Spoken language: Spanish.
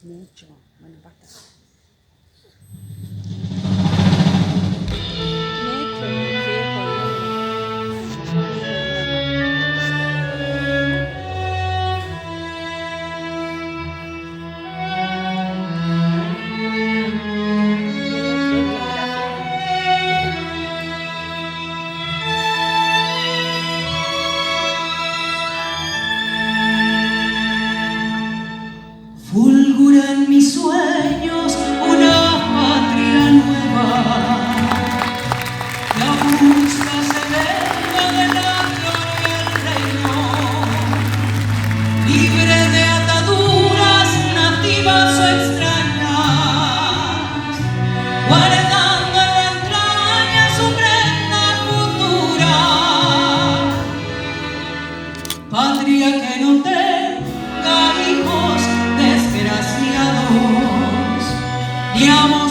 Mucho. Bueno, basta. Mucho. Sigue jodiendo. Fulgura en mis sueños una patria nueva, la busca se venga de la gloria del reino, libre de ataduras nativas o extrañas, guardando en la entraña su prenda futura, patria que no tenga hijos desgraciados, ni amor.